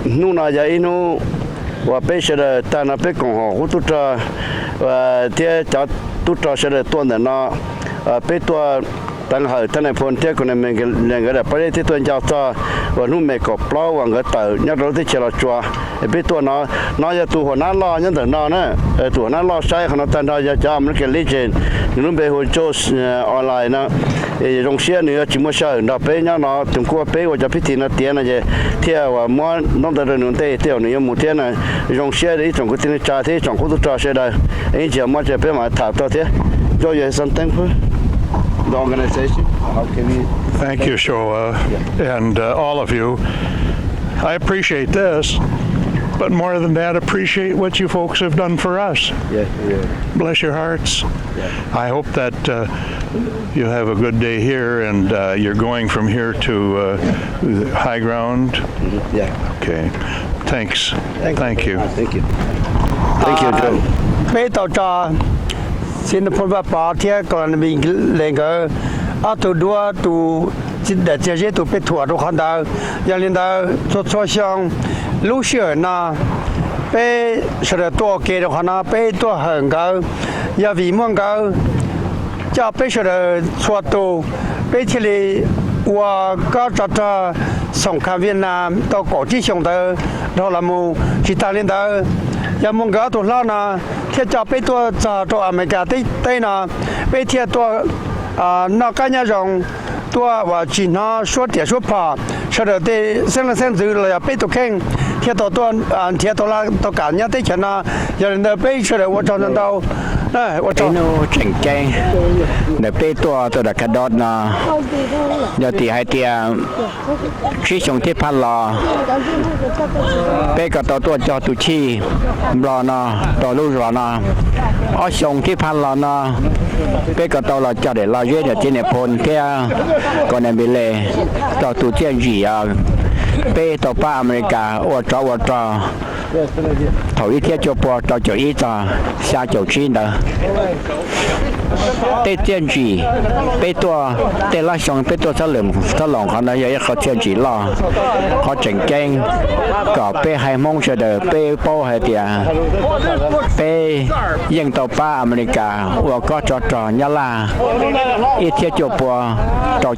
nu na ya inu wa pe shere ta na pe kong ho tu tra wa tie cha tu tra shere to na pe to tang ha ta na phone tie ko na me le ga pa le ti to ja ta wa nu me ko plo wa ga ta nya ro ti chela chwa e pe to na ya tu ho na lo nya na na tu na lo sai khana ta na ya cha am ke le chen nu be ho cho online na rong xe nữa chỉ mua sợ nó bé nhau nó từng qua bé và cho biết thì nó tiền là gì theo và mua nó đã được tê theo nữa một tiền này rong xe đấy trong cái tiền trả thế trong cái trả xe đây anh chỉ mua cho bé mà thả to thế cho vậy something for the organization. How can we thank you, Shoa, and all of you. I appreciate this. But more than that, appreciate what you folks have done for us. Yeah. Bless your hearts. Yeah. I hope that you have a good day here, and you're going from here to high ground. Mm-hmm. Yeah. Okay. Thanks. Thank you. Thank you. Thank you, Joe. Bây giờ cho xin được phép bảo thiệt còn mình lên cái tụ đua tụ để chế chế tụ biết thua tụ khán đạo, giờ lên đó cho xong lúc xưa na bây giờตัวเกดขนาดbâyตัวเหิงก็อย่าวิมงก็จะbây giờชัวตัวbâyที่เลยว่าก็จะสงครามเวียดนามต่อก่อที่ชงเตอเราละมูที่ตาเล่นเตออย่ามงก็ตัวเล่านะที่จะbâyตัวจะตัวอเมริกาได้นะbâyที่ตัวนอกกันยังตัวว่าจีน说点说怕说的对生了生子了被都看贴到多贴到了到感觉对钱呢有人的背出来我找得到我找 nó chỉnh trang để bê tua tôi đã cắt đốt nó giờ thì hai tia khi chúng tiếp phát lò bê cả tôi cho tụi chi lò nó tàu lưu rồi nó ở chúng tiếp phát lò nó bê cả tôi là cho để lò dễ để trên này phun kia còn này bị lệ tàu tụi chuyện gì bê tàu ba America ở trò thầu ít thiết cho bò cho ít cho xa chỗ chín đó tê tiền gì bê tua tê la xong bê tua ta lòng họ nói vậy họ tiền gì lo họ chỉnh keng có bê hai mong cho đời bê bao hai tiền bê dân tàu ba America và có trò nhá la ít thiết cho bò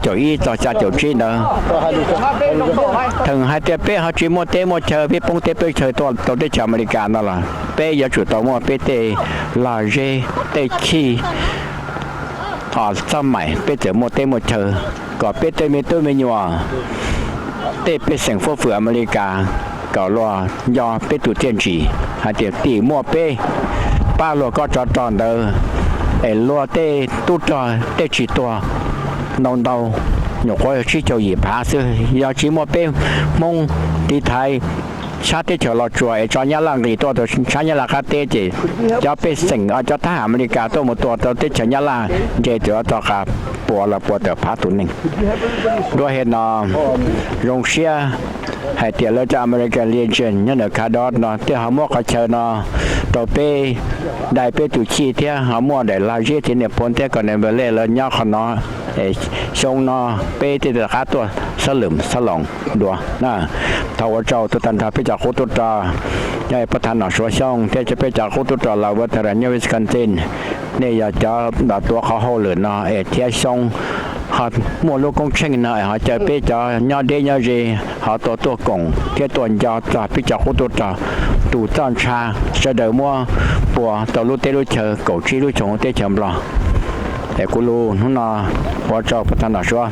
cho ít cho xa chỗ chín đó thường hai tiền bê họ chỉ mua tê mua chờ bê bông tê bê chờ tôi đi chợ America đó là bê giờ chủ tàu mua bê tê là dê tê chi họ sao mày bê giờ mua tê mua chờ có bê tê mấy tôi mấy nhỏ tê bê sinh phố phường America có lo do bê tụ tiền chỉ hay tiền tỷ mua bê ba lo có tròn đó để lo tê tu trò tê chỉ to nông đâu nhổ coi chỉ cho gì phá xưa giờ chỉ mua bê mông đi thayชาติเฉลช่วยจอยลังดีตัวชายลังคาเตจิจะเป็นสิ่งจะทหารอเมริกาตัวหมดตัวที่ชายลังเจเจอตัวกับปัวละปัวเตอพาตุนิงด้วยเหตุนอโรงเชียให้เตียแล้วจะอเมริกันเลียนเชนยันเดคาดอดนอที่หามัวกระเชนอตัวเป้ได้เป้ตุชีที่หามัวได้ลาเจที่เนี่ยพ้นที่ก่อนในเบลเล่แล้วย่อขนอชงนอเป้ที่เดือดขาตัว สลึมสลองดัวนะถ้าว่าเจ้าตุตันทาพิจากโคตุตราใหญ่ประธานหนอชัวช่องที่จะไปจากโคตุตราลาวเทเรเนวิสกันตินเนี่ยอยากจะดัดตัวเขาเขาเลยนะเที่ยช่องหามัวลูกกงเชิงนะหาจะไปจากยอดเดียร์จีหาตัวกงที่ตัวยาจากพิจากโคตุตราตูจ้านชาจะเดิมมัวปัวตัวลูกเตลูเชอเก่าชีลูกชงเตเชมรอแต่กูรู้นู่นนะว่าเจ้าประธานชัว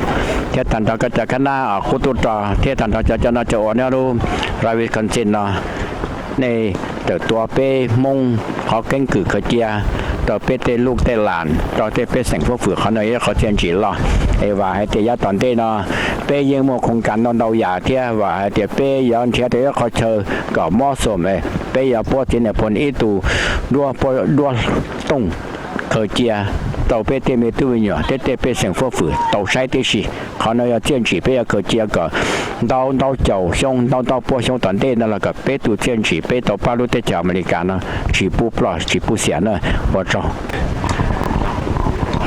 เที่ยทันทาก็จะขณะโคตุตราเที่ยทันทาจะน่าจะอ่อนเนี่ยรู้ราวิกันจินนะในตัวเป้มงเขาเก่งคือเขาเจียต่อเป้เตลูกเตหลานต่อเตเป้แสงพวกฝือเขาเนยเขาเทียนจีหรอไอ้ว่าให้เตียตอนเต้เนาะเป้ยังมัวคงการนอนเดาหยาเทียว่าให้เตียเป้ย้อนเทียเตียเขาเชอก็เหมาะสมเลยเป้ยาปวดจีเนี่ยผลอีตูดัวตงเขาเจียต่อเป้เตมีตัวเนาะเตเป้แสงพวกฝือต่อใช้เตสิเขาเนยเทียนจีเป้เขาเจียก็到เจ้าช่อง到波ช่องตอนเต้นั่นแหละก็เป้ตัวเทียนจีเป้ต่อปาลุเตจอเมริกานะจีปูปลอจีปูเสียนะว่าจ้า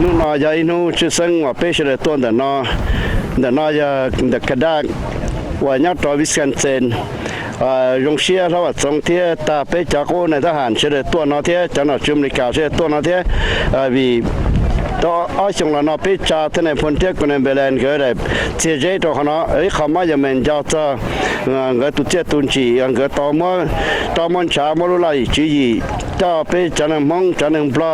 นู่นน่ะยายนู่นชื่อสังว่าเป็นเรื่องตัวเดินน่ะจะเด็กกระดากว่าญาติวิสกันเซนยงเชียเราว่าสองเที่ยตาไปจากโอในทหารเชื่อตัวน่ะเที่ยจังหวัดจุมนิกาเชื่อตัวน่ะเที่ยวิต่ออาชงละน่ะไปจากที่ในพนเที่ยคนในเบลนก็ได้เสียใจตัวเขาน่ะเขามาจะเป็นเจ้าจ้าก็ตุเจ้าตุนจีก็ต่อมันชามาลุไลจีจ้าไปจากในมองจากในปลา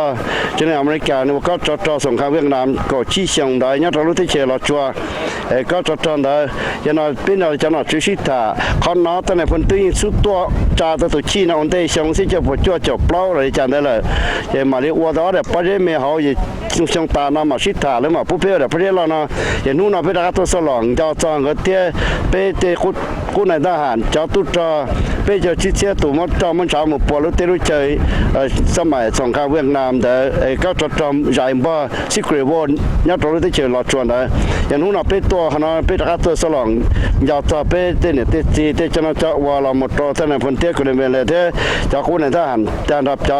จากในอเมริกาเนี่ยก็จ่อสงครามเวียดนามก็ชี้เสียงได้เนี่ยเรารู้ที่เชื่อเราชัวก็จ่อได้ยันน่ะเป็นอะไรจังหวัดจุชิตาเขาน่ะที่ในพนที่สุดตัวจ้าตัวชี้น่ะอันเดียเสียงสิจะพอจ่อเปล่าอะไรจังได้เลยยังมาเรียกว่าแต่ประเดี๋ยวไม่เขาอยู่ช่วงตาน่ะมาชิตาเลยมาผู้เพื่อประเดี๋ยวเราน่ะยังนู่นน่ะไปรักตัวสลองจ้าจ้าก็เที่ยไปเตะคุณในทหารจ้าตุจ้าไปเจอชี้เสียตัวมันจ้ามันชาวหมู่ปอลุเตลุเฉยสมัยสงครามเวียดนามแต่ก็จ่อใหญ่บ้าซิกเรวอนเนี่ยเราได้เจอหลอดชวนได้ยังนู่นน่ะไปตัวขนาดไปรักตัวสลองยาวจ้าไปเตะเนี่ยเตะจีเตะชนะจ้าว่าเราหมดตัวท่านในพลเที่ยคนในเวลาเที่ยจ้าคุณในทหารจ้ารับจ้า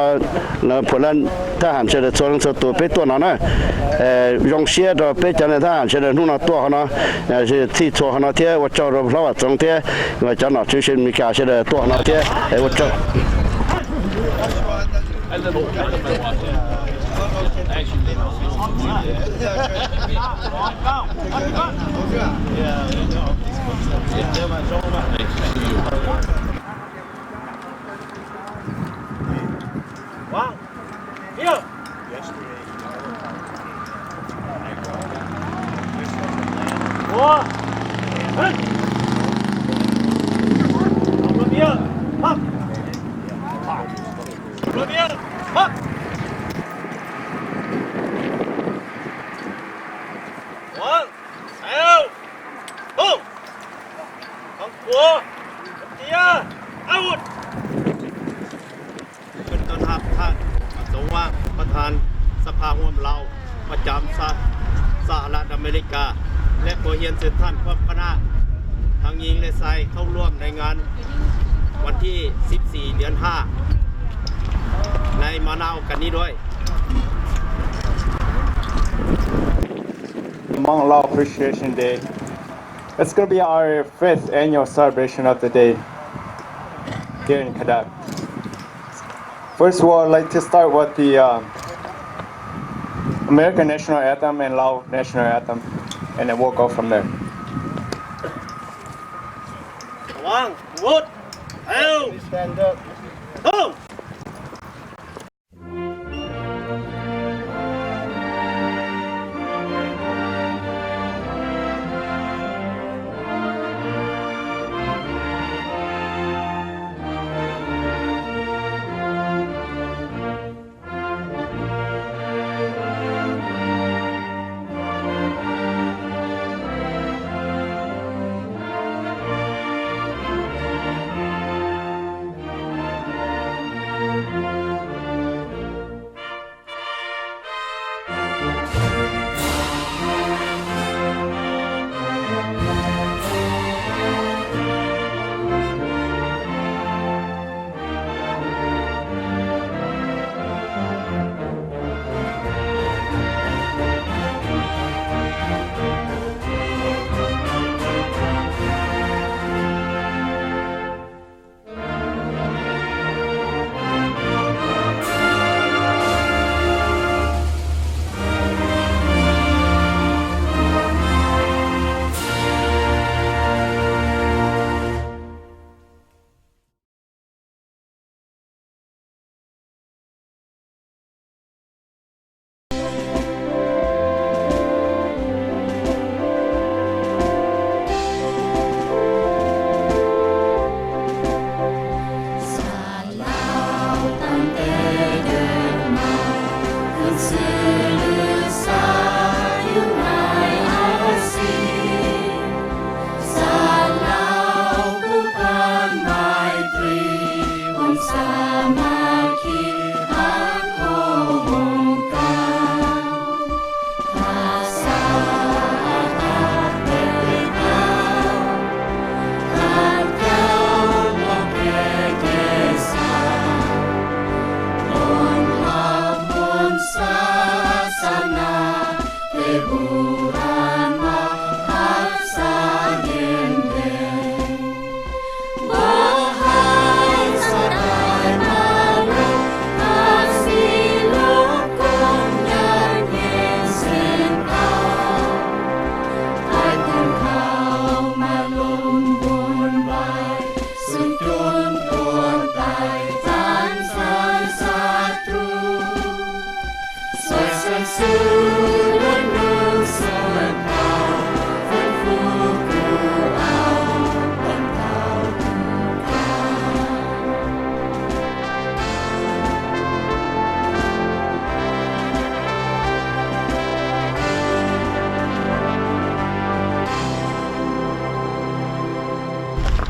ผลนั้นทหารเฉลี่ยส่วนตัวไปตัวนั้นนะยงเชียร์ไปจากในทหารเฉลี่ยนู่นน่ะตัวขนาดที่ตัวขนาดเที่ยว่าเจ้าเราว่าสองเที่ยว่าเจ้าหน้าที่มีการเฉลี่ยตัวขนาดเที่ยว่าเจ้าWow. Here. Wow. Hey. From here. Up. From here. Up. One. Two. Boom. Không cua. Here. Out. เป็นต้นทัพท่านสงว่าประธานสภาร่วมเราประจำสหรัฐอเมริกาและโปรเฮียนสืบท่านพร้อมคณะทางยิงและไซเข้าร่วมในงานวันที่ 14 เดือน 5 ในมะนาวกันนี้ด้วย Hmong Law Appreciation Day. It's going to be our 5th annual celebration of the day here in Kadak. First of all, I'd like to start with the American National Anthem and Lao National Anthem, and then we'll go from there. One, wood, stand up. Boom!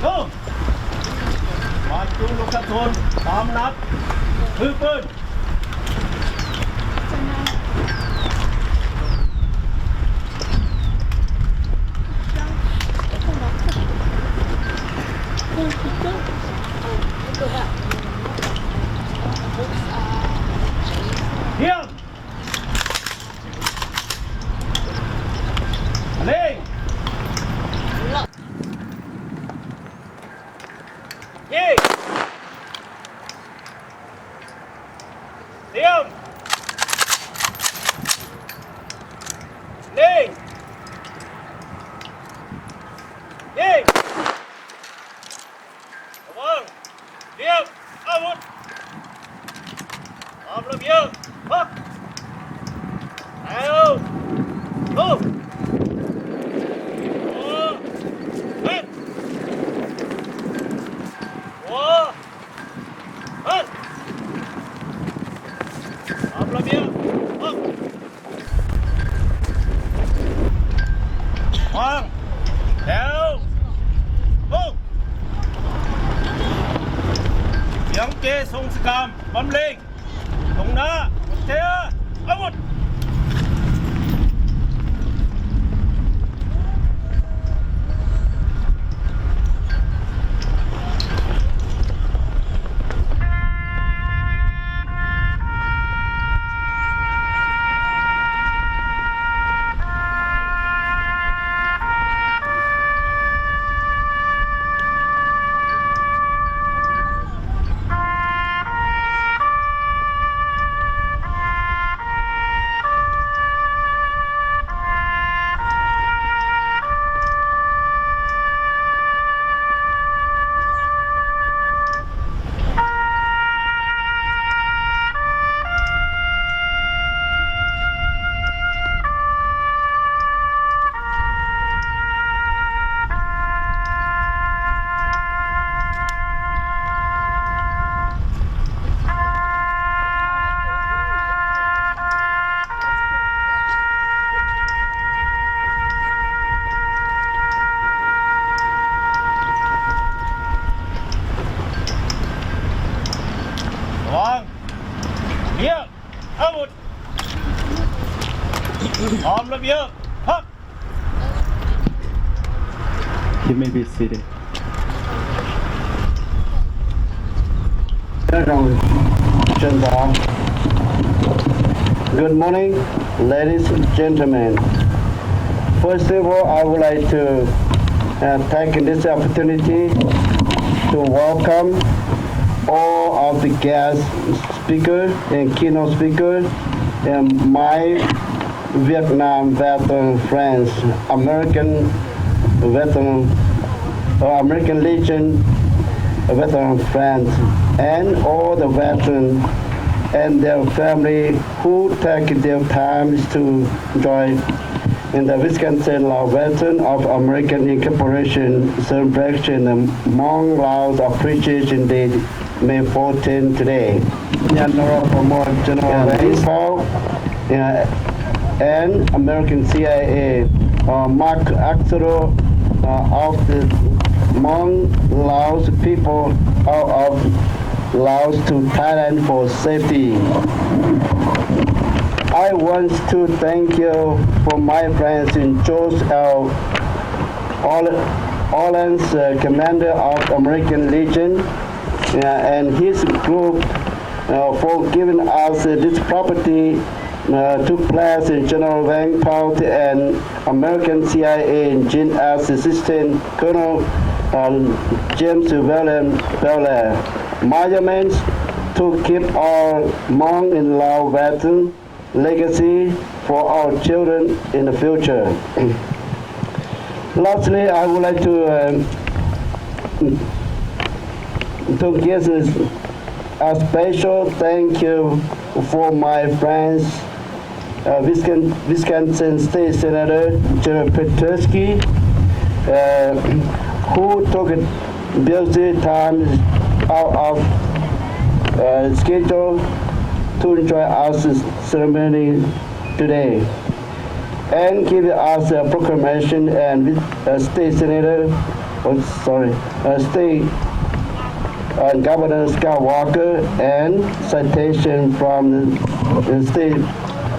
โย่มาจุงลูกกระสุน3 นัดถือปืนเยี่ยมเล่งยิงเตรียมเล่งยิงระวังเตรียมอาวุธตามระเบียบพักแล้วทุบหัวเฮ้ยหัวเฮ้ยตามระเบียบพักวางแล้วทุบเสียงเจทรงสกรรมบำเพ็ญตรงหน้าเทียอาวุธวางเทียอาวุธตามระเบียบพัก You may be seated. Good morning, ladies and gentlemen. First of all, I would like to take this opportunity to welcome all of the guest speakers and keynote speakers and my Vietnam veteran friends, American veteran, American Legion veteran friends, and all the veterans and their family who take their time to join in the Wisconsin Lao Veteran of American Incorporation celebration Hmong Lao Appreciation Day, May 14 today. General James Paul and American CIA Mark Axel of the Hmong Laos people out of Laos to Thailand for safety. I want to thank you for my friends in George L. Orleans, commander of American Legion, and his group for giving us this property took place in General Wang Paut and American CIA Gene as Assistant Colonel James William Belair. Measurements to keep our Hmong and Lao veteran legacy for our children in the future. Lastly, I would like to give a special thank you for my friends, Wisconsin State Senator Jerry Petersky, who took busy time out of schedule to enjoy our ceremony today and give us a proclamation and State Senator State Governor Scott Walker, and citation from the State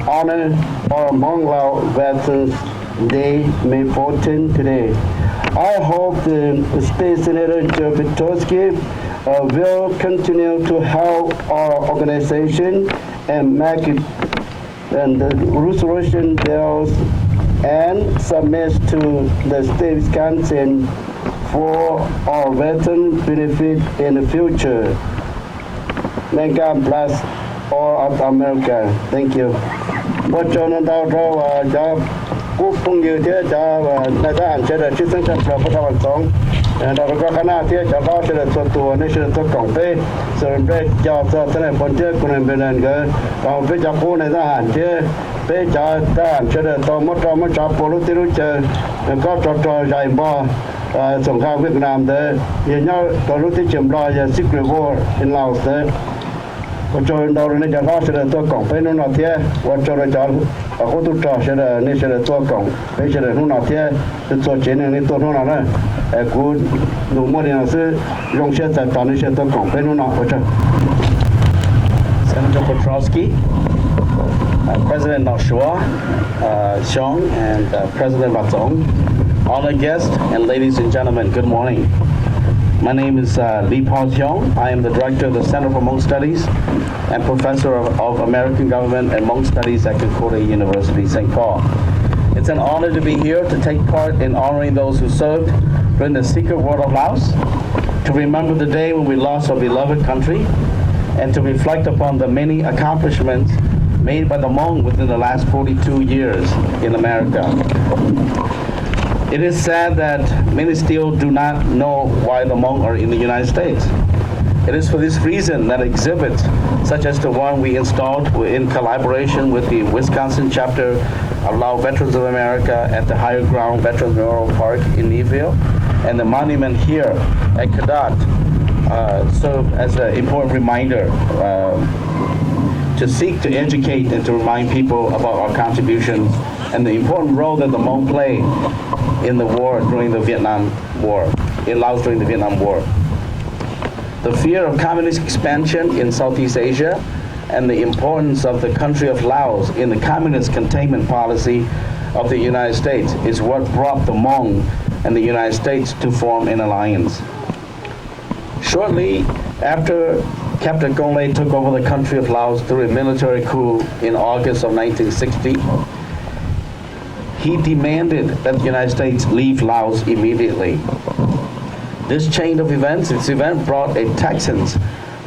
Honor for Hmong Lao Veterans Day, May 14 today. I hope the State Senator Joe Pitosky will continue to help our organization and make it and the resolution bills and submit to the state of Wisconsin for our veteran benefit in the future. May God bless all of America. Thank you. What John job cũng như thế cho đại gia hạn chế được chức năng cho phát triển sống. Đó có khả năng thế cho đó sẽ được tuần này sẽ được cộng với sự về cho thế này phần thế của mình bên này còn với cho cô này gia hạn chế với cho ta hạn chế được tôi mất cho political chơi có trò dài bò song khang Việt Nam thế hiện nhau có lúcที่chìm lo về secret war in Laos thế cho nên đâu này cho đó sẽ được tôi cộng với nó nào thế cho nên cho có tụt trò sẽ được nên sẽ được tôi cộng với sẽ được nó nào thế tôi chế nên tôi nó nào đó cú đủ mọi điều là dùng xe tại toàn sẽ tôi cộng với nó nào cho Senator Petrowski, President Noshua, Xiong, and President Vatong, honored guests, and ladies and gentlemen, good morning. My name is Lee Paul Xiong. I am the Director of the Center for Hmong Studies and Professor of American Government and Hmong Studies at Concordia University, St. Paul. It's an honor to be here to take part in honoring those who served during the secret war of Laos, to remember the day when we lost our beloved country, and to reflect upon the many accomplishments made by the Hmong within the last 42 years in America. It is sad that many still do not know why the Hmong are in the United States. It is for this reason that exhibits, such as the one we installed in collaboration with the Wisconsin chapter of Lao Veterans of America at the Higher Ground Veterans Memorial Park in Neeville, and the monument here at Kadat, serve as an important reminder to seek to educate and to remind people about our contributions and the important role that the Hmong played in the war during the Vietnam War, in Laos during the Vietnam War. The fear of communist expansion in Southeast Asia and the importance of the country of Laos in the communist containment policy of the United States is what brought the Hmong and the United States to form an alliance. Shortly after Captain Gonglei took over the country of Laos through a military coup in August of 1960, he demanded that the United States leave Laos immediately. This chain of events, this event brought a Texan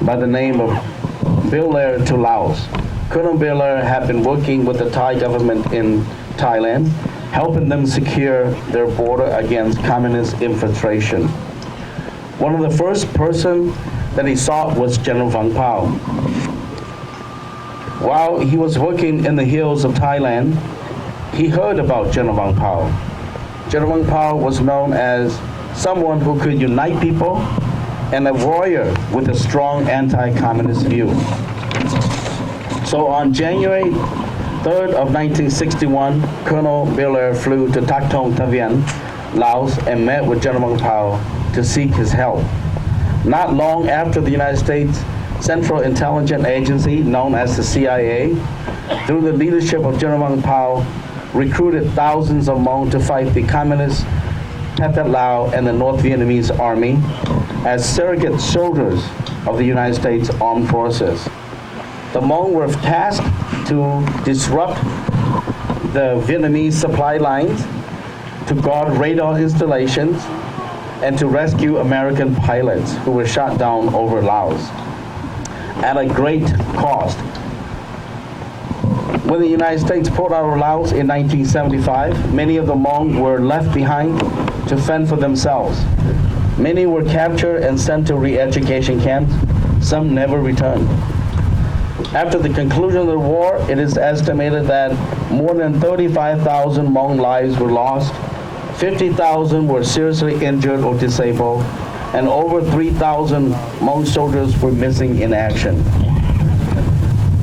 by the name of Bill Lair to Laos. Colonel Bill Lair had been working with the Thai government in Thailand, helping them secure their border against communist infiltration. One of the first person that he sought was General Vang Pao. While he was working in the hills of Thailand, he heard about General Vang Pao. General Vang Pao was known as someone who could unite people and a warrior with a strong anti-communist view. So on January 3rd of 1961, Colonel Biller flew to Tak Tong Ta Vien, Laos, and met with General Vang Pao to seek his help. Not long after, the United States Central Intelligence Agency, known as the CIA, through the leadership of General Vang Pao, recruited thousands of Hmong to fight the communist Pathet Lao and the North Vietnamese army as surrogate soldiers of the United States Armed Forces. The Hmong were tasked to disrupt the Vietnamese supply lines, to guard radar installations, and to rescue American pilots who were shot down over Laos at a great cost. When the United States pulled out of Laos in 1975, many of the Hmong were left behind to fend for themselves. Many were captured and sent to re-education camps. Some never returned. After the conclusion of the war, it is estimated that more than 35,000 Hmong lives were lost, 50,000 were seriously injured or disabled, and over 3,000 Hmong soldiers were missing in action.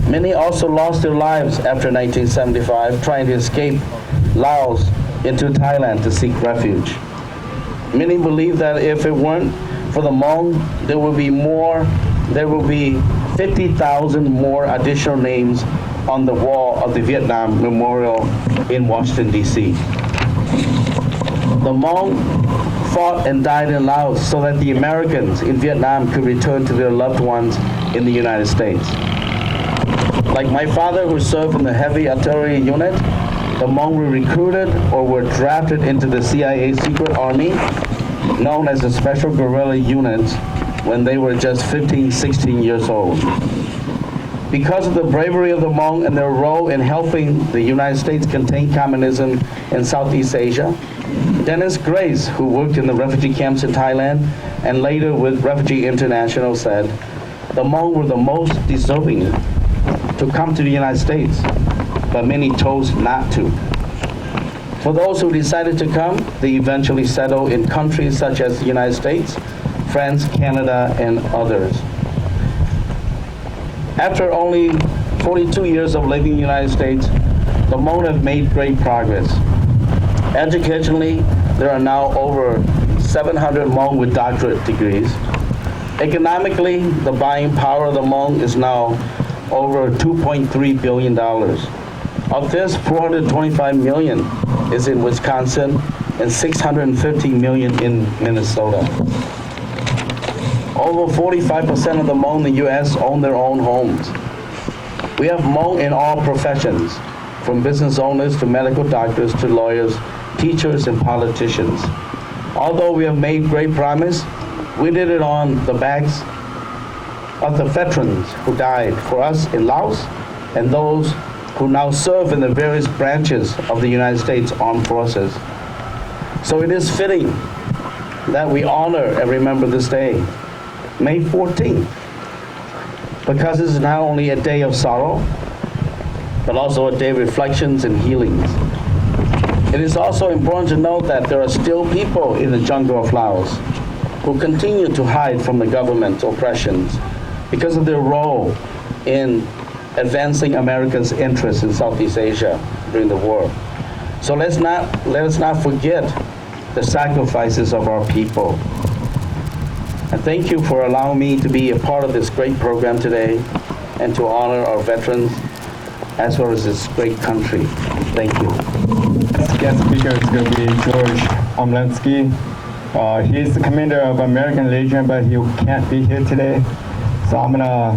Many also lost their lives after 1975 trying to escape Laos into Thailand to seek refuge. Many believe that if it weren't for the Hmong, there will be 50,000 more additional names on the wall of the Vietnam Memorial in Washington, D.C. The Hmong fought and died in Laos so that the Americans in Vietnam could return to their loved ones in the United States. Like my father, who served in the heavy artillery unit, the Hmong were recruited or were drafted into the CIA secret army, known as the Special Guerrilla Units, when they were just 15, 16 years old. Because of the bravery of the Hmong and their role in helping the United States contain communism in Southeast Asia, Dennis Grace, who worked in the refugee camps in Thailand and later with Refugee International, said, the Hmong were the most deserving to come to the United States, but many chose not to. For those who decided to come, they eventually settled in countries such as the United States, France, Canada, and others. After only 42 years of living in the United States, the Hmong have made great progress. Educationally, there are now over 700 Hmong with doctorate degrees. Economically, the buying power of the Hmong is now over $2.3 billion. Of this, 425 million is in Wisconsin and 650 million in Minnesota. Over 45% of the Hmong in the U.S. own their own homes. We have Hmong in all professions, from business owners to medical doctors to lawyers, teachers, and politicians. Although we have made great progress, we did it on the backs of the veterans who died for us in Laos and those who now serve in the various branches of the United States Armed Forces. So it is fitting that we honor and remember this day, May 14th, because this is not only a day of sorrow, but also a day of reflections and healings. It is also important to note that there are still people in the jungle of Laos who continue to hide from the government's oppressions because of their role in advancing America's interests in Southeast Asia during the war. So let us not forget the sacrifices of our people. And thank you for allowing me to be a part of this great program today and to honor our veterans as well as this great country. Thank you. Guest speaker is going to be George Omlensky. He is the commander of American Legion, but he can't be here today. So I'm gonna.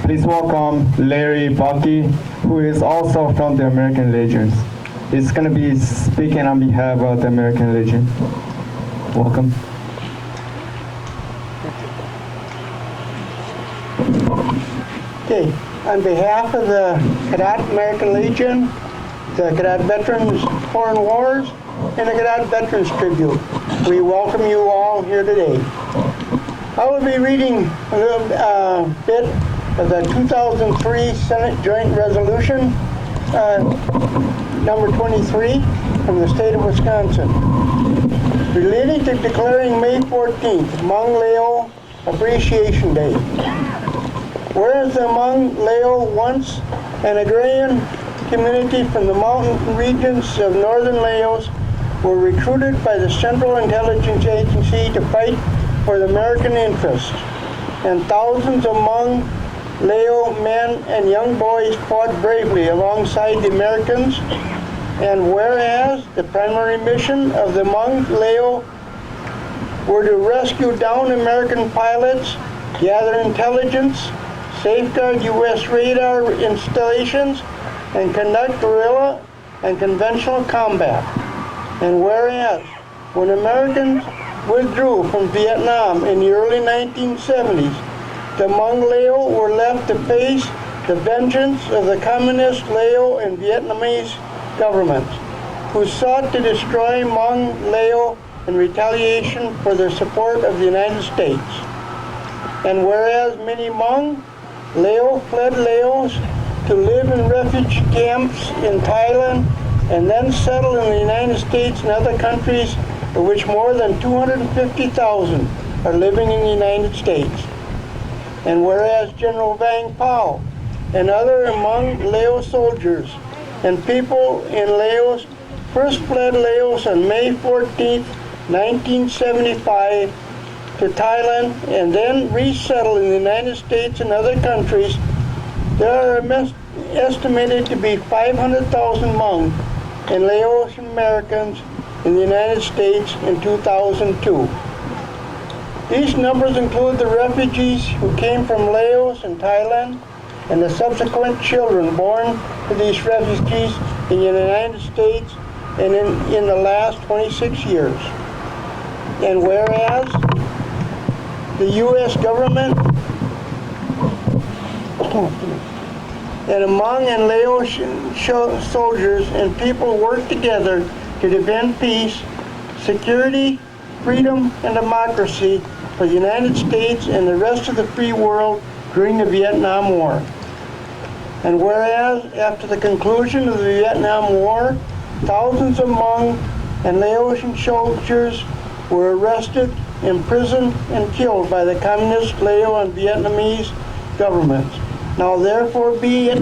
Please welcome Larry Bucky, who is also from the American Legions. He's going to be speaking on behalf of the American Legion. Welcome. Okay, on behalf of the Cadet American Legion, the Cadet Veterans Foreign Wars, and the Cadet Veterans Tribute, we welcome you all here today. I will be reading a little bit of the 2003 Senate Joint Resolution, number 23, from the state of Wisconsin, relating to declaring May 14th Hmong Lao Appreciation Day. Whereas the Hmong Lao, once an agrarian community from the mountain regions of northern Laos, were recruited by the Central Intelligence Agency to fight for the American interest, and thousands of Hmong Lao men and young boys fought bravely alongside the Americans, and whereas the primary mission of the Hmong Lao were to rescue downed American pilots, gather intelligence, safeguard U.S. radar installations, and conduct guerrilla and conventional combat. And whereas when Americans withdrew from Vietnam in the early 1970s, the Hmong Lao were left to face the vengeance of the communist Lao and Vietnamese governments, who sought to destroy Hmong Lao in retaliation for their support of the United States. And whereas many Hmong Lao fled Laos to live in refugee camps in Thailand and then settled in the United States and other countries, of which more than 250,000 are living in the United States. And whereas General Vang Pao and other Hmong Lao soldiers and people in Laos first fled Laos on May 14, 1975 to Thailand and then resettled in the United States and other countries, there are estimated to be 500,000 Hmong and Laotian Americans in the United States in 2002. These numbers include the refugees who came from Laos and Thailand and the subsequent children born to these refugees in the United States and in the last 26 years. And whereas the U.S. government and Hmong and Laotian soldiers and people work together to defend peace, security, freedom, and democracy for the United States and the rest of the free world during the Vietnam War. And whereas after the conclusion of the Vietnam War, thousands of Hmong and Laotian soldiers were arrested, imprisoned, and killed by the communist Lao and Vietnamese governments. Now therefore be it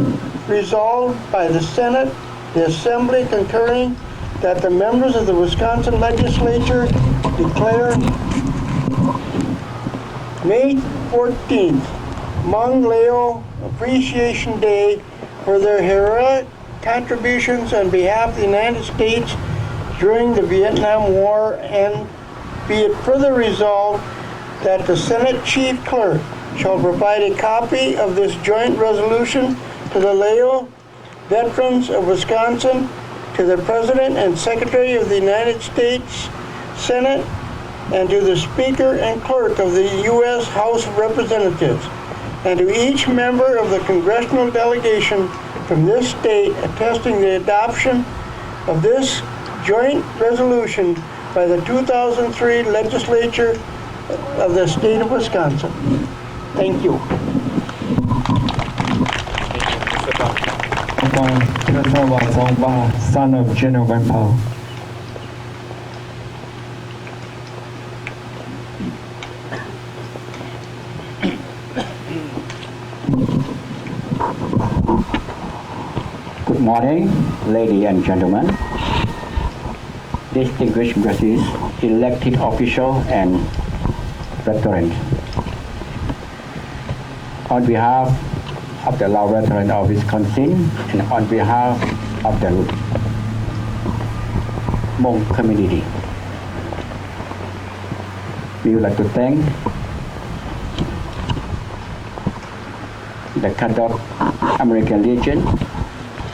resolved by the Senate, the Assembly concurring, that the members of the Wisconsin Legislature declare May 14th Hmong Lao Appreciation Day for their heroic contributions on behalf of the United States during the Vietnam War, and be it further resolved that the Senate Chief Clerk shall provide a copy of this joint resolution to the Lao veterans of Wisconsin, to the President and Secretary of the United States Senate, and to the Speaker and Clerk of the U.S. House of Representatives, and to each member of the congressional delegation from this state attesting the adoption of this joint resolution by the 2003 legislature of the state of Wisconsin. Thank you. Son of General Van Pao. Good morning, ladies and gentlemen, distinguished guests, elected officials, and veterans. On behalf of the Lao veterans of Wisconsin and on behalf of the Hmong community, we would like to thank the Catholic American Legion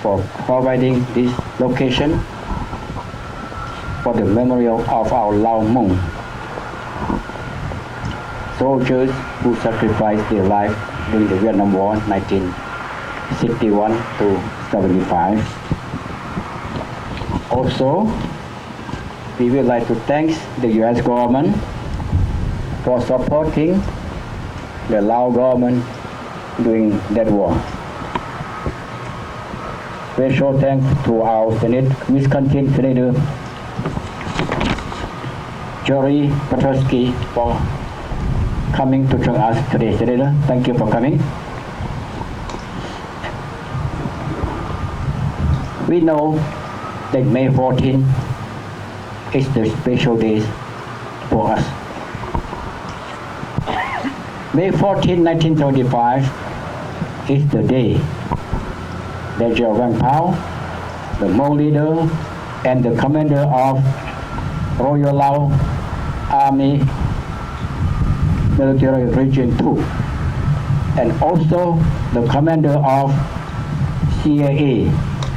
for providing this location for the memorial of our Lao Hmong soldiers who sacrificed their life during the Vietnam War 1961 to 75. Also, we would like to thank the U.S. government for supporting the Lao government during that war. Special thanks to our Wisconsin Senator Jory Petrosky for coming to join us today. Senator, thank you for coming. We know that May 14 is the special day for us. May 14, 1975 is the day that General Van Pao, the Hmong leader and the commander of Royal Lao Army Military Region 2, and also the commander of CIA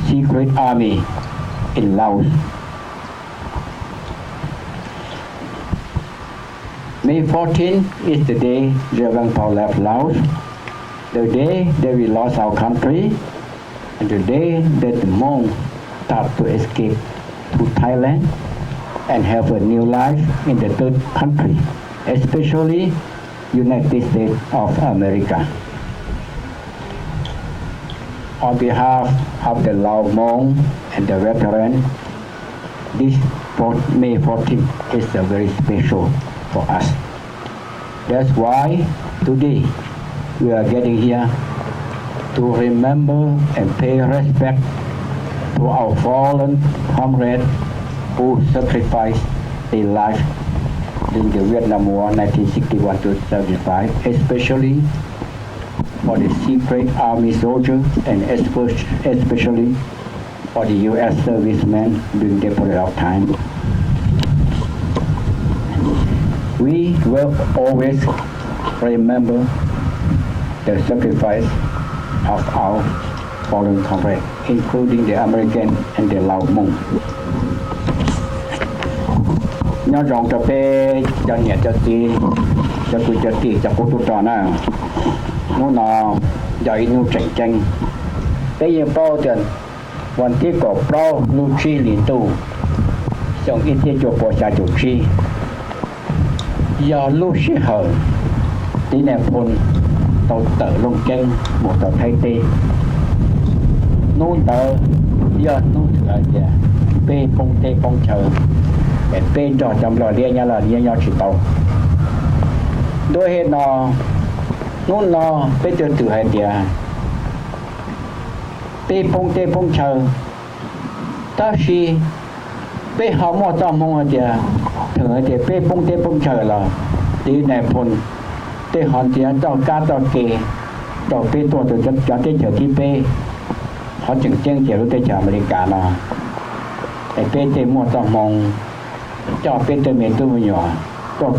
Secret Army in Laos. May 14 is the day General Van Pao left Laos, the day that we lost our country, and the day that the Hmong start to escape to Thailand and have a new life in the third country, especially United States of America. On behalf of the Lao Hmong and the veteran, this May 14 is a very special for us. That's why today we are getting here to remember and pay respect to our fallen comrades who sacrificed their life during the Vietnam War 1961 to 75, especially for the secret army soldiers and especially for the U.S. servicemen during the period of time. We will always remember the sacrifice of our fallen comrades, including the American and the Lao Hmong. Nhớ rằng cho bé cho nhẹ cho tí cho quý cho tí cho cô trò nè nó dạy nó tranh tranh bây giờ bao tiềnวันที่ก่อเปล่าลูกชีลินตูส่งอินเทจปอชาจุชียาลูกชีเหอที่แนพลเต่าเต๋อลงเก่งหมดเต่าไทยเตนู่นเต๋อยอดนู่นเถื่อเดียเป้ปงเตปงเชอแต่เป้จอดจำรอเรียนยอดฉิเตาด้วยเหตุนอนู่นนอเป้เจอถือไฮเดียเป้pong tê pong chờ ta si ป้họ mua cho mong ở địa thường thì ป้pong tê pong chờ là đi này phun tê hòn thì cho cá cho kề cho ป้ตัวtừ cho tê chờที่เป้họ chừng chừng chờ lúc tê chờ America nó để ป้tê mua cho mong cho ป้tê miền tôi nhỏ cho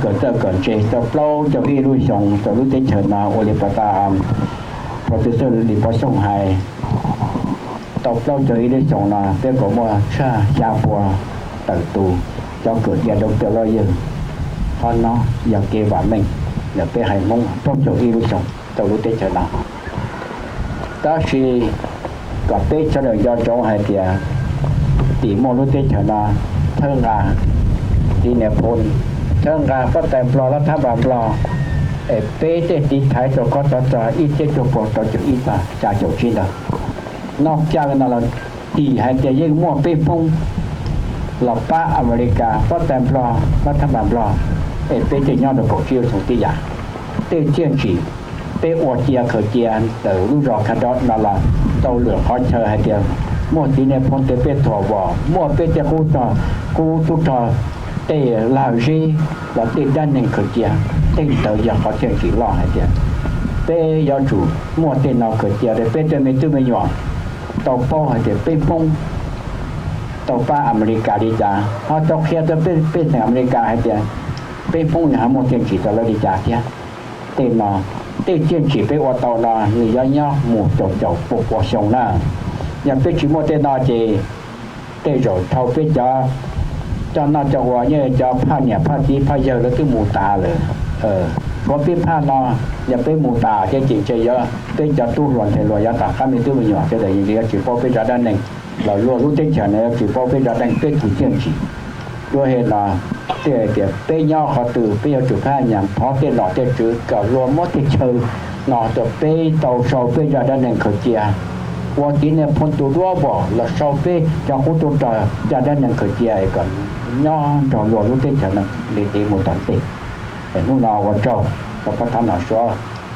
cỡ chế cho lâu cho đi lui xong cho lúc tê chờ nào Olipata professor đi vào sông Hải tàu lâu chơi đi xong là bé có mua xa bùa tử tù cho cửa nhà đông tiêu lo dừng con nó giờ kê vào mình là bé hay mong trong chỗ đi xong tàu lúc tết chờ nào đó thì có bé cho đời do chỗ hay thì tỷ mua lúc tết chờ nào thơ ngà đi nẹp phun thơ ngà có tài bò nó tháp vào bò bé tết đi thái cho có cho ít tết cho bò cho chỗ ít mà trả chỗ chi đâuนอกจากนั้นเราตีให้จะยิ่งมั่วเป้พงหลอกป้าอเมริกาก็แต่ปลอรัฐบาลปลอเป้จะย่อดอกเชี่ยวสงตียาเป้เจียนจีเป้อวดเจียเขเจียนแต่รู้รอคาดอนั่นละเต้าเหลือคอนเชอร์ให้เดียวมั่วตีเนี่ยพนเป้ถั่วบ่มั่วเป้จะกูตุต่อเต้ลาวจีเราเต้ด้านหนึ่งเขเจียเต้เตยอยากขอเจียนจีรอให้เดียวเป้ยอจูมั่วเต้นเอาเขเจียเลยเป้จะไม่ตื้อไม่หย่อนtàu po hay thì bên phong tàu pa America đi cha họ tàu kia tới bên thành America hay thì bên phong nhà một tiền chỉ tàu đi cha kia tên nó tên tiền chỉ bên ô tàu là người dân nhau một chậu bộ sông na nhà bên chỉ một tên nó chỉ tên rồi thâu bên cho nó cho qua như cho pha nhà pha tí pha giờ nó cứ mù tà rồi có bên pha nó nhà bên mù tà cái chuyện chơi giờ bên cho tu luận thì luận giá cả các mình tu mình nhỏ cái đấy gì chỉ có bên ra đan này là luôn lúc tên này chỉ có bên ra đan bên thủ tiền chỉ đôi hệ là để bên nhau họ từ bên nhau chủ pha nhà họ tên nọ tên chữ cả luôn mất tên chơi nọ từ bên tàu sau bên ra đan này khởi chia qua tí này phun tu đua bỏ là sau bên cho khu tu trời ra đan này khởi chia còn nhau trò luôn lúc tên này để một tận tiền để lúc nào còn trâu và có tham nào số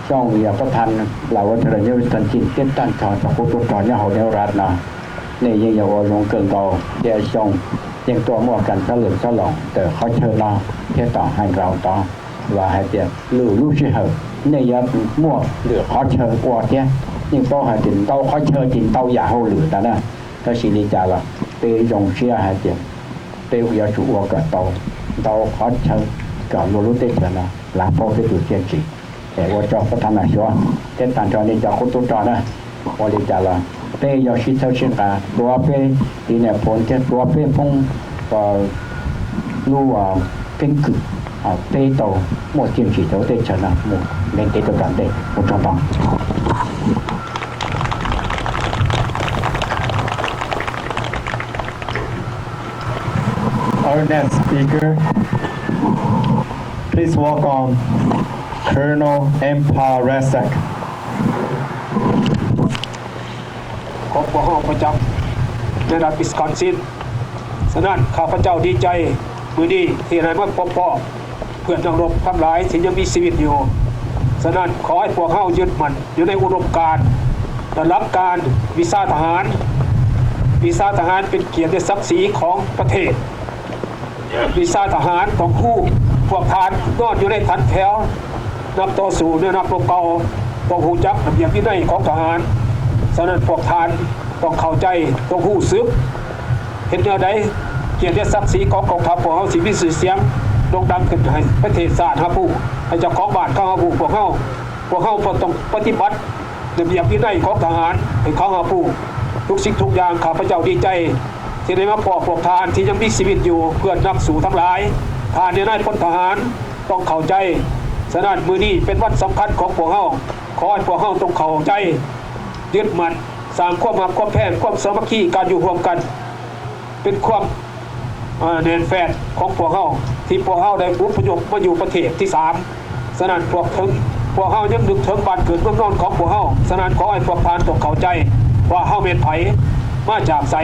trong việc có thành là vấn đề như thành chính tiết tan trò cho khu trò nhà hậu đeo rạt nào này như nhiều dùng cường cầu để xong nhữngตัวmuaกันสลึงสลองแต่เขาเชิญเราแค่ต่อให้เราต่อว่าให้เดียลูกชื่อเหรอเนี่ยยังมั่วหรือเขาเชิญกว่าแค่ยิ่งโตให้ถึงโตเขาเชิญถึงโตอย่าเขาหรือแต่น่ะก็สิ่งนี้จะละไปยงเชื่อให้เดียไปอยากจู่ว่ากับโตเขาเชิญกับรู้ได้เชิญนะหลังพ่อได้ดูเชียนจีแต่ว่าจอก็ทำหน้าชัวเต้นตันจอนี่จอคุณตุ้งจอนะว่าดีจ้าละเป้ยอชิเท่าเช่นกันตัวเป้ที่เนี่ยผลแค่ตัวเป้พงก็รู้ว่าเป็นคือเป้โตหมดเจียมฉีโตเต้นชนะหมดเล่นเต้นตัวกันเต้หมดจอปัง Our next speaker, please welcome Colonel Empar Rasak. ขอบคุณประจำในรัฐวิสคอนซินฉะนั้นข้าพเจ้าดีใจมื้อนี้ที่ได้มาพบพ่อเพื่อนนักรบทั้งหลายที่ยังมีชีวิตอยู่ฉะนั้นขอให้พวกเฮายึดมั่นอยู่ในอุดมการณ์และหลักการวิชาทหาร วีซ่าทหารเป็นเกียรติศักดิ์ศรีของประเทศวีซ่าทหารของคู่พวกทานนอนอยู่ในฐานแถวนับต่อสู้เนี่ยนับรบเก่าต้องหูจักระเบียบวินัยของทหารฉะนั้นพวกทานต้องเข้าใจต้องหูซึกเห็นแนวใดเกียรติศักดิ์ศรีของกองทัพพวกเขาสิมีชื่อเสียงโด่งดังขึ้นให้ประเทศชาติหาผู้ให้เจ้าของบ้านเขาหาผู้พวกเขาต้องปฏิบัติระเบียบวินัยของทหารให้เขาหาผู้ทุกสิ่งทุกอย่างข้าพเจ้าดีใจที่ได้มาพบพวกทหารที่ยังมีชีวิตอยู่เพื่อนนักสู้ทั้งหลายทหารในนายพลทหารต้องเข้าใจฉะนั้นมื้อนี้เป็นวันสำคัญของพวกเราขอให้พวกเราต้องเข้าใจยึดมั่นสร้างความรักความแพร่ความสามัคคีการอยู่ร่วมกันเป็นความแน่นแฟ้นของพวกเราที่พวกเราได้อพยพมาอยู่ประเทศที่3ฉะนั้นพวกเรายังนึกถึงบ้านเกิดเมืองนอนของพวกเราฉะนั้นขอให้พวกทหารต้องเข้าใจว่าเฮาเป็นไผมาจากไส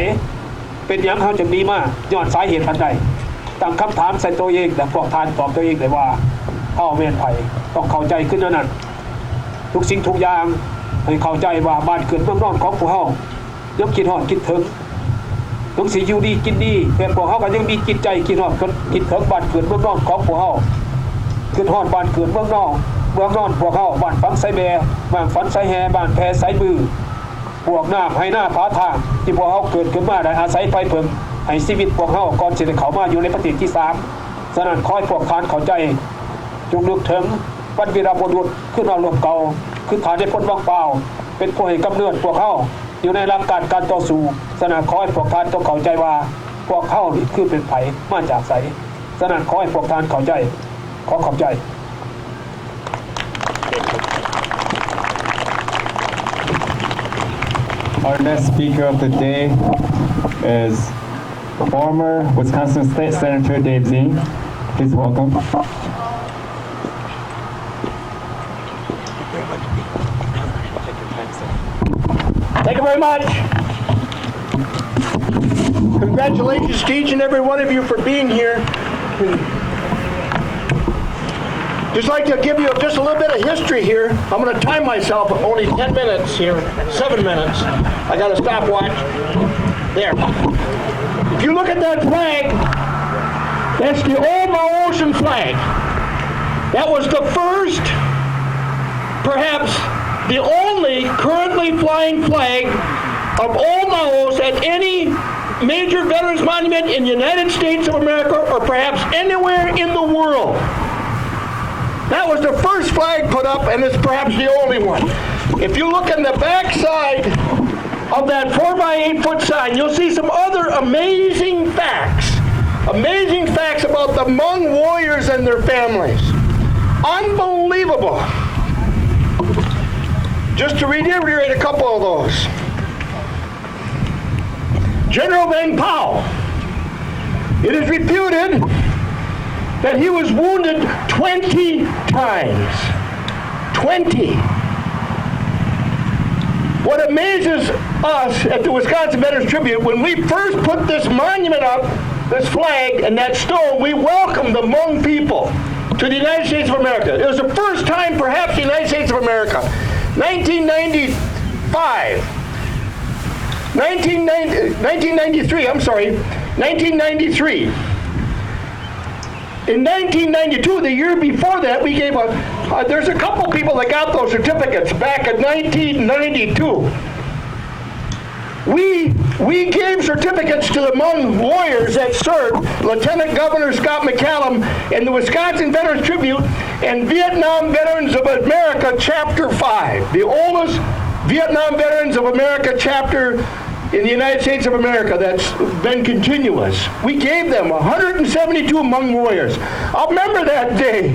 เป็นหยังเฮาจึงมีมาย้อนสาเหตุอันใดตั้งคำถามใส่ตัวเองแต่พวกทหารตอบตัวเองได้ว่าเฮาเป็นไผต้องเข้าใจขึ้นนั้นทุกสิ่งทุกอย่างให้เข้าใจว่าบ้านเกิดเมืองนอนของพวกเฮายังคิดฮอดคิดถึงต้องสิอยู่ดีกินดีแต่พวกเฮาก็ยังมีจิตใจคิดฮอดคิดถึงบ้านเกิดเมืองนอนของพวกเฮาคิดฮอดบ้านเกิดเมืองนอนพวกเฮาบ้านฝังไสแบบ้านฝันไสแฮบ้านแพไสบือพวกน้ำให้หน้าผาทางที่พวกเขาเกิดขึ้นมาได้อาศัยไฟเพิ่งให้ชีวิตพวกเขาก่อนจะได้เข้ามาอยู่ในประเทศที่3ฉะนั้นขอให้พวกทานเข้าใจจงนึกถึงวันวีรบุรุษขึ้นมาลมเก่าขึ้นฐานในพ้นว่างเปล่าเป็นผู้ให้กำเนิดพวกเขาอยู่ในหลักการต่อสู้ฉะนั้นขอให้พวกทานต้องเข้าใจว่าพวกเขานี่คือเป็นไผมาจากไสฉะนั้นขอให้พวกทานเข้าใจขอขอบใจOur next speaker of the day is former Wisconsin State Senator Dave Zing. Please welcome. Thank you very much. Congratulations to each and every one of you for being here. Just like to give you just a little bit of history here. I'm going to time myself only 10 minutes here, 7 minutes. I got a stopwatch. There. If you look at that flag, that's the old Laotian flag. That was the first, perhaps the only currently flying flag of old Laos at any major veterans monument in the United States of America or perhaps anywhere in the world. That was the first flag put up, and it's perhaps the only one. If you look on the back side of that 4x8 foot sign, you'll see some other amazing facts about the Hmong warriors and their families. Unbelievable. Just to reiterate a couple of those. General Vang Pao. It is reputed that he was wounded 20 times. 20. What amazes us at the Wisconsin Veterans Tribute, when we first put this monument up, this flag and that stone, we welcomed the Hmong people to the United States of America. It was the first time, perhaps, the United States of America. 1993. In 1992, the year before that, we gave there's a couple people that got those certificates back in 1992. We gave certificates to the Hmong warriors that served, Lieutenant Governor Scott McCallum and the Wisconsin Veterans Tribute and Vietnam Veterans of America Chapter 5, the oldest Vietnam Veterans of America chapter in the United States of America that's been continuous. We gave them 172 Hmong warriors. I'll remember that day.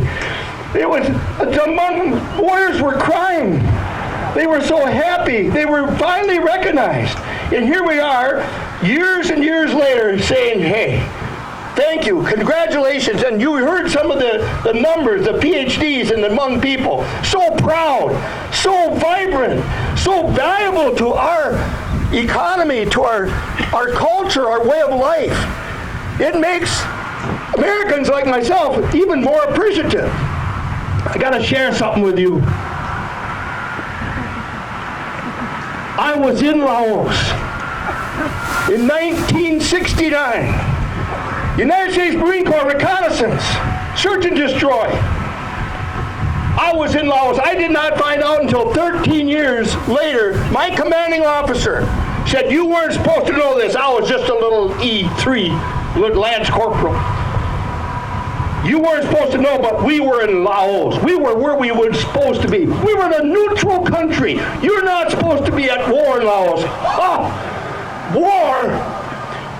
The Hmong warriors were crying. They were so happy. They were finally recognized. And here we are, years and years later, saying, hey, thank you, congratulations. And you heard some of the numbers, the PhDs and the Hmong people. So proud, so vibrant, so valuable to our economy, to our culture, our way of life. It makes Americans like myself even more appreciative. I got to share something with you. I was in Laos In 1969, United States Marine Corps reconnaissance, search and destroy. I was in Laos. I did not find out until 13 years later. My commanding officer said, you weren't supposed to know this. I was just a little E3, little Lance Corporal. You weren't supposed to know, but we were in Laos. We were where we were supposed to be. We were in a neutral country. You're not supposed to be at war in Laos. Oh, war?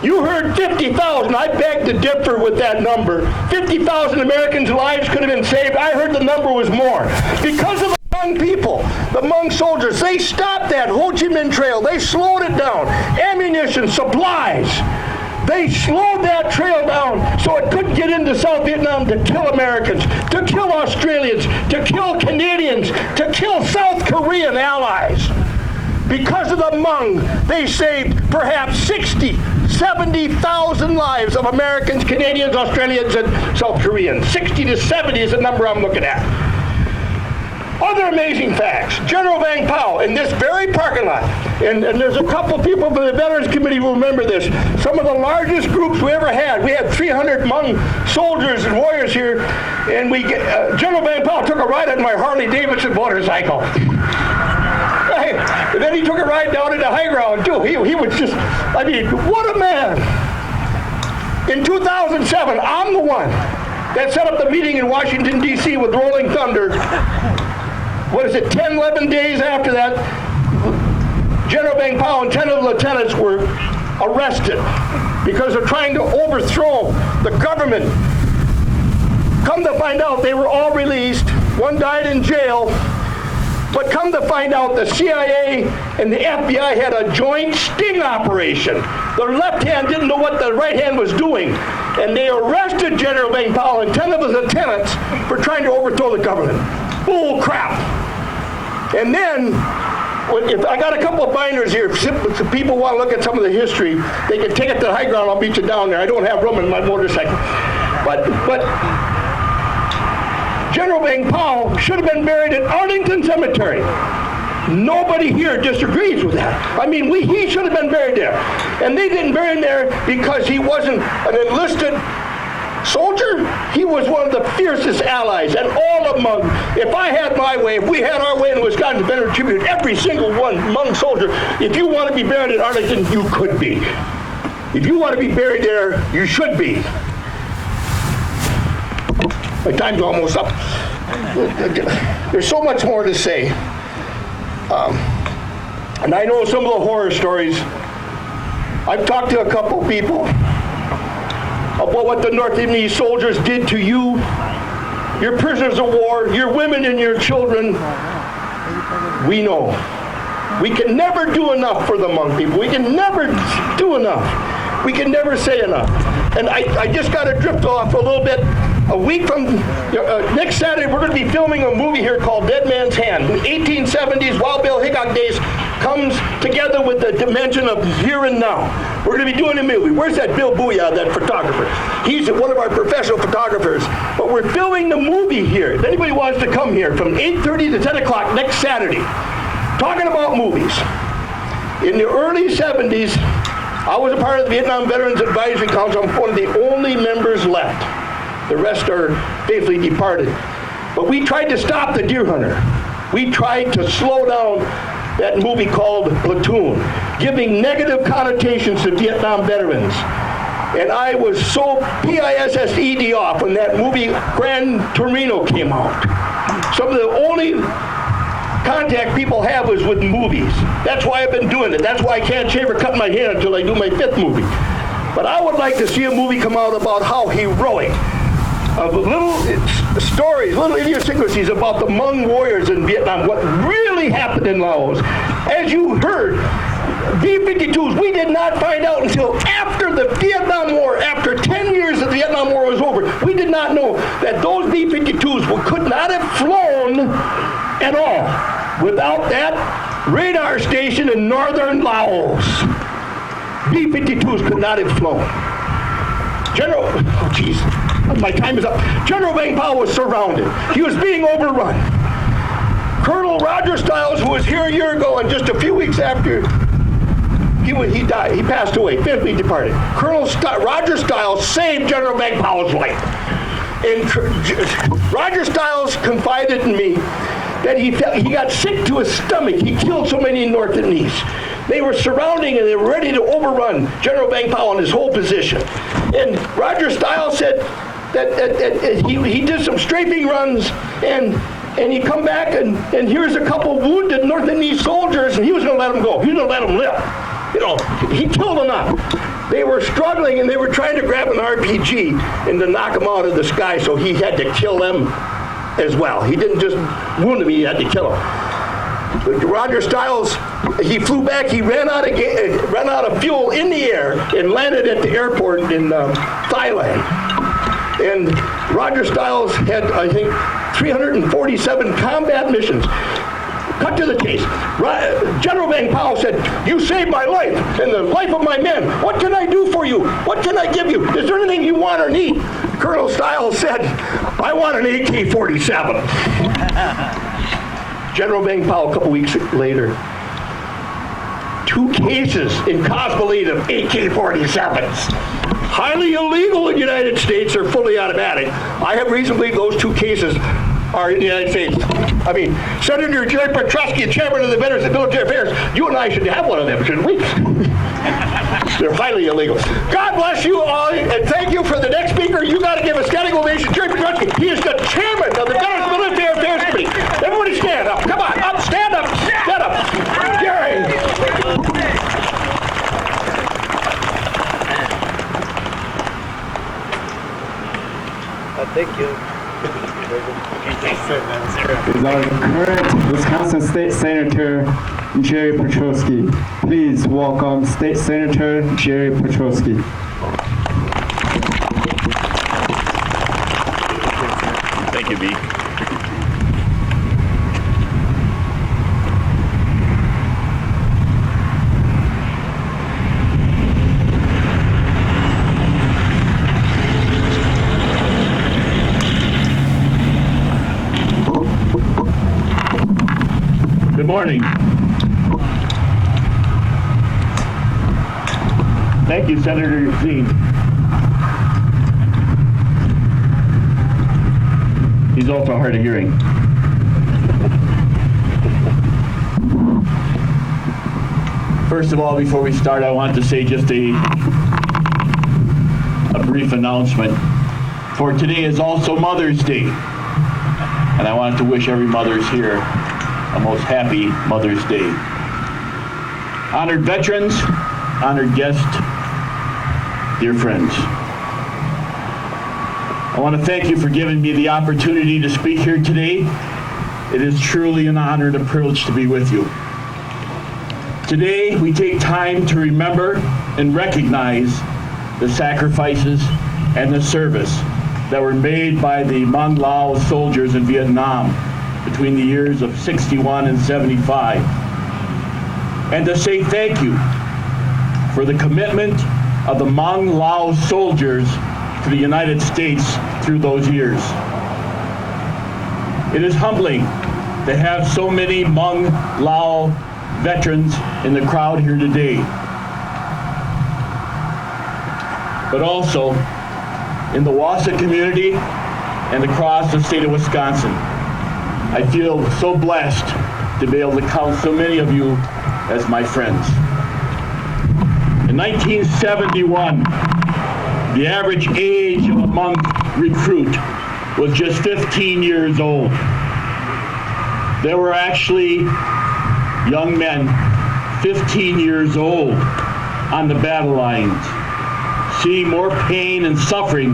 You heard 50,000. I beg to differ with that number. 50,000 Americans' lives could have been saved. I heard the number was more. Because of the Hmong people, the Hmong soldiers, they stopped that Ho Chi Minh Trail. They slowed it down. Ammunition, supplies. They slowed that trail down so it couldn't get into South Vietnam to kill Americans, to kill Australians, to kill Canadians, to kill South Korean allies. Because of the Hmong, they saved perhaps 60, 70,000 lives of Americans, Canadians, Australians, and South Koreans. 60 to 70 is the number I'm looking at. Other amazing facts. General Vang Pao in this very parking lot, and there's a couple people from the Veterans Committee who remember this, some of the largest groups we ever had. We had 300 Hmong soldiers and warriors here, and General Vang Pao took a ride on my Harley Davidson motorcycle. And then he took a ride down into high ground, too. He was just, I mean, what a man. In 2007, I'm the one that set up the meeting in Washington, D.C. with Rolling Thunder. 10, 11 days after that, General Vang Pao and 10 of the lieutenants were arrested because of trying to overthrow the government. Come to find out, they were all released. One died in jail. But come to find out, the CIA and the FBI had a joint sting operation. The left hand didn't know what the right hand was doing. And they arrested General Vang Pao and 10 of his lieutenants for trying to overthrow the government. Bull crap. And then, if I got a couple of binders here, if people want to look at some of the history, they can take it to the high ground, I'll meet you down there. I don't have room in my motorcycle. But General Vang Pao should have been buried at Arlington Cemetery. Nobody here disagrees with that. I mean, he should have been buried there. And they didn't bury him there because he wasn't an enlisted soldier. He was one of the fiercest allies. And all of Hmong, if I had my way, if we had our way in Wisconsin, better tribute every single one Hmong soldier. If you want to be buried at Arlington, you could be. If you want to be buried there, you should be. My time's almost up. There's so much more to say. And I know some of the horror stories. I've talked to a couple people about what the North Vietnamese soldiers did to you, your prisoners of war, your women and your children. We know. We can never do enough for the Hmong people. We can never do enough. We can never say enough. And I just got to drift off a little bit. A week from next Saturday, we're going to be filming a movie here called Dead Man's Hand. In the 1870s, Wild Bill Hickok days comes together with the dimension of here and now. We're going to be doing a movie. Where's that Bill Booyah, that photographer? He's one of our professional photographers. But we're filming the movie here. If anybody wants to come here from 8:30 to 10 o'clock next Saturday, talking about movies. In the early 70s, I was a part of the Vietnam Veterans Advisory Council. I'm one of the only members left. The rest are faithfully departed. But we tried to stop the deer hunter. We tried to slow down that movie called Platoon, giving negative connotations to Vietnam veterans. And I was so PISSED off when that movie Gran Torino came out. Some of the only contact people have is with movies. That's why I've been doing it. That's why I can't shave or cut my hair until I do my 5th movie. But I would like to see a movie come out about how heroic, of little stories, little idiosyncrasies about the Hmong warriors in Vietnam, what really happened in Laos. As you heard, B-52s, we did not find out until after the Vietnam War, after 10 years that the Vietnam War was over. We did not know that those B-52s could not have flown at all without that radar station in northern Laos. B-52s could not have flown. My time is up. General Vang Pao was surrounded. He was being overrun. Colonel Roger Stiles, who was here a year ago, and just a few weeks after he died. He passed away, physically departed. Colonel Roger Stiles saved General Bank Powell's life. And Roger Stiles confided in me that he got sick to his stomach. He killed so many North Vietnamese. They were surrounding and they were ready to overrun General Bank Powell in his whole position. And Roger Stiles said that he did some strafing runs and he come back and here's a couple wounded North Vietnamese soldiers and he was going to let them go. He was going to let them live. You know, he killed enough. They were struggling and they were trying to grab an RPG and to knock them out of the sky, so he had to kill them as well. He didn't just wound them, he had to kill them. Roger Stiles, he flew back, he ran out of fuel in the air and landed at the airport in Thailand. And Roger Stiles had, I think, 347 combat missions. Cut to the chase. General Bank Powell said, "You saved my life and the life of my men. What can I do for you? What can I give you? Is there anything you want or need?" Colonel Stiles said, "I want an AK-47. General Bank Powell, a couple weeks later, 2 cases in Cosmoline of AK-47s. Highly illegal in the United States, are fully automatic. I have reason to believe those 2 cases are in the United States. I mean, Senator Jerry Petrosky, chairman of the Veterans of Military Affairs, you and I should have one of them, shouldn't we? They're highly illegal. God bless you all, and thank you. For the next speaker, you got to give a standing ovation. Jerry Petrosky, he is the chairman of the Veterans of Military Affairs Committee. Everybody stand up. Come on, up, stand up, stand up. Jerry. Thank you. Is our current Wisconsin State Senator Jerry Petrosky. Please welcome State Senator Jerry Petrosky. Thank you, B. Good morning. Thank you, Senator Zine. He's also hard of hearing. First of all, before we start, I want to say just a brief announcement. For today is also Mother's Day, and I wanted to wish every mother's here a most happy Mother's Day. Honored veterans, honored guests, dear friends. I want to thank you for giving me the opportunity to speak here today. It is truly an honor and a privilege to be with you. Today, we take time to remember and recognize the sacrifices and the service that were made by the Hmong Lao soldiers in Vietnam between the years of 61 and 75, and to say thank you for the commitment of the Hmong Lao soldiers to the United States through those years. It is humbling to have so many Hmong Lao veterans in the crowd here today, but also in the Wassa community and across the state of Wisconsin. I feel so blessed to be able to count so many of you as my friends. In 1971, the average age of a Hmong recruit was just 15 years old. There were actually young men, 15 years old, on the battle lines, seeing more pain and suffering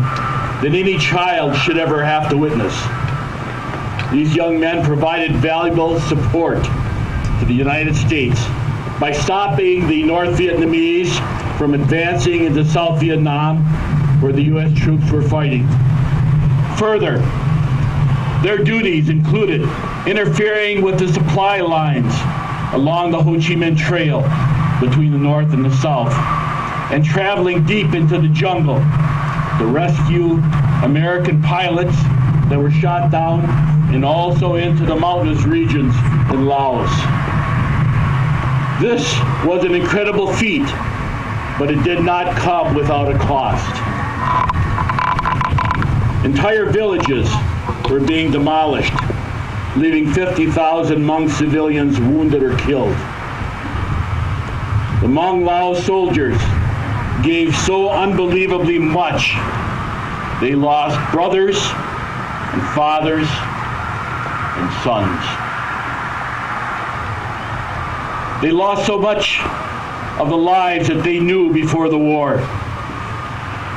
than any child should ever have to witness. These young men provided valuable support to the United States by stopping the North Vietnamese from advancing into South Vietnam, where the U.S. troops were fighting. Further, their duties included interfering with the supply lines along the Ho Chi Minh Trail between the North and the South, and traveling deep into the jungle to rescue American pilots that were shot down, and also into the mountainous regions in Laos. This was an incredible feat, but it did not come without a cost. Entire villages were being demolished, leaving 50,000 Hmong civilians wounded or killed. The Hmong Lao soldiers gave so unbelievably much, they lost brothers and fathers and sons. They lost so much of the lives that they knew before the war.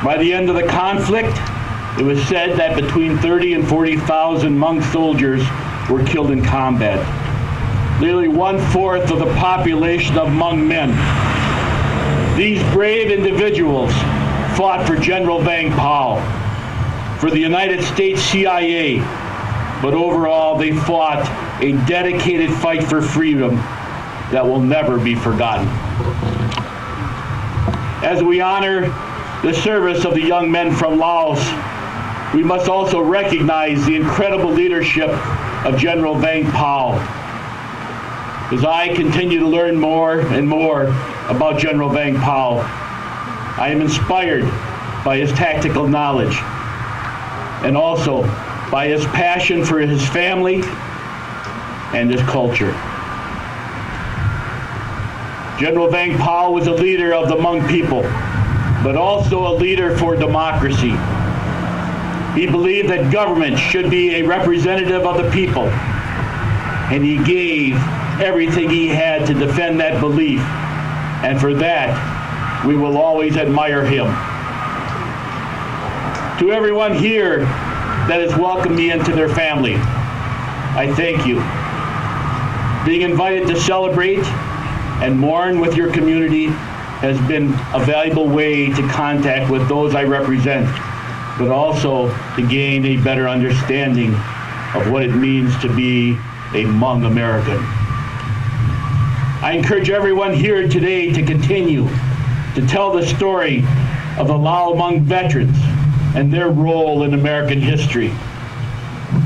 By the end of the conflict, it was said that between 30 and 40,000 Hmong soldiers were killed in combat. Nearly 1/4 of the population of Hmong men. These brave individuals fought for General Vang Pao, for the United States CIA, but overall they fought a dedicated fight for freedom that will never be forgotten. As we honor the service of the young men from Laos, we must also recognize the incredible leadership of General Vang Pao. As I continue to learn more and more about General Vang Pao, I am inspired by his tactical knowledge and also by his passion for his family and his culture. General Vang Pao was a leader of the Hmong people, but also a leader for democracy. He believed that government should be a representative of the people, and he gave everything he had to defend that belief, and for that, we will always admire him. To everyone here that has welcomed me into their family, I thank you. Being invited to celebrate and mourn with your community has been a valuable way to contact with those I represent, but also to gain a better understanding of what it means to be a Hmong American. I encourage everyone here today to continue to tell the story of the Lao Hmong veterans and their role in American history.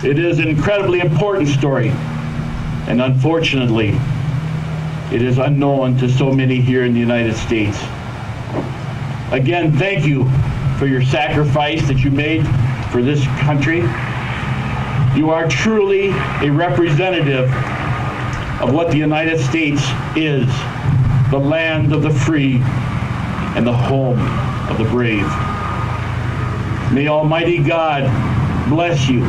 It is an incredibly important story, and unfortunately, it is unknown to so many here in the United States. Again, thank you for your sacrifice that you made for this country. You are truly a representative of what the United States is, the land of the free and the home of the brave. May Almighty God bless you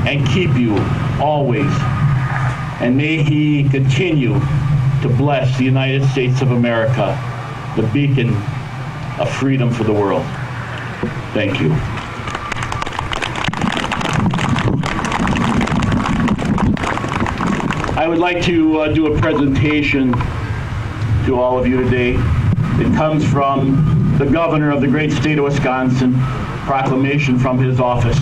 and keep you always, and may He continue to bless the United States of America, the beacon of freedom for the world. Thank you. I would like to do a presentation to all of you today. It comes from the governor of the great state of Wisconsin, proclamation from his office.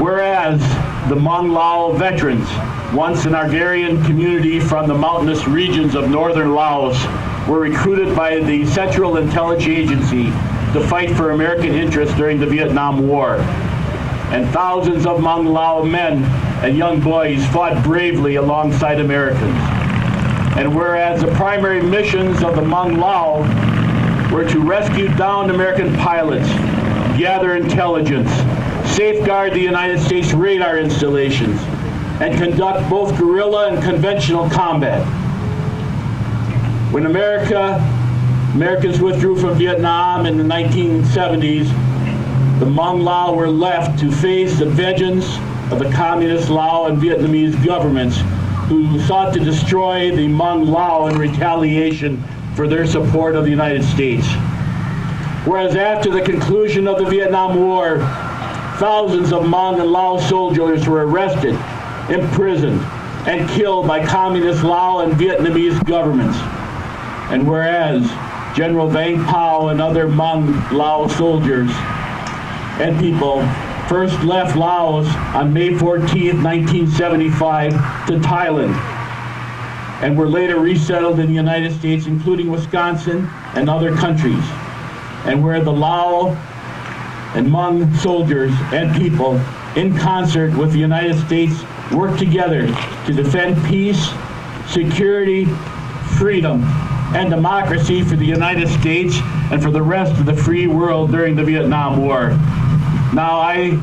Whereas the Hmong Lao veterans, once an agrarian community from the mountainous regions of northern Laos, were recruited by the Central Intelligence Agency to fight for American interests during the Vietnam War. And thousands of Hmong Lao men and young boys fought bravely alongside Americans. And whereas the primary missions of the Hmong Lao were to rescue downed American pilots, gather intelligence, safeguard the United States radar installations, and conduct both guerrilla and conventional combat. When Americans withdrew from Vietnam in the 1970s, the Hmong Lao were left to face the vengeance of the Communist Lao and Vietnamese governments who sought to destroy the Hmong Lao in retaliation for their support of the United States. Whereas after the conclusion of the Vietnam War, thousands of Hmong and Lao soldiers were arrested, imprisoned, and killed by Communist Lao and Vietnamese governments. And whereas General Vang Pao and other Hmong Lao soldiers and people first left Laos on May 14, 1975 to Thailand, and were later resettled in the United States, including Wisconsin and other countries, and where the Lao and Hmong soldiers and people, in concert with the United States, worked together to defend peace, security, freedom, and democracy for the United States and for the rest of the free world during the Vietnam War. Now I,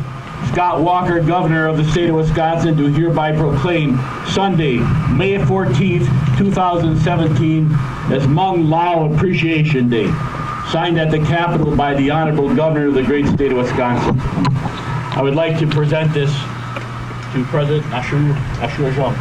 Scott Walker, Governor of the state of Wisconsin, do hereby proclaim Sunday, May 14th, 2017 as Hmong Lao Appreciation Day, signed at the Capitol by the Honorable Governor of the great state of Wisconsin. I would like to present this to President Ashur Jung.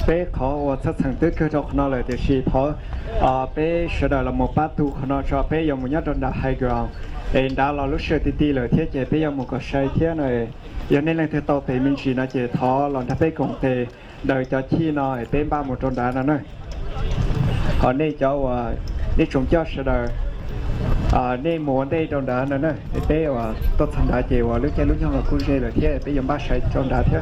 bé khó và sát thành tích cơ cho nó là để chỉ thọ bé sẽ là một bát tu nó cho bé dùng một nhát trong đá high ground em đã là lúc sơ tí là thiết chế bé dùng một cái sai thiết này giờ nên là thứ tàu thì mình chỉ là chế thọ làm tháp bé công tệ đợi cho chi nó bé ba một trong đá nó này còn đây cho đây chúng cho sẽ là nên muốn đây trong đá nó này bé và tốt thành đá chế và lúc cho nó cũng là thiết bé dùng ba sai trong đá thiết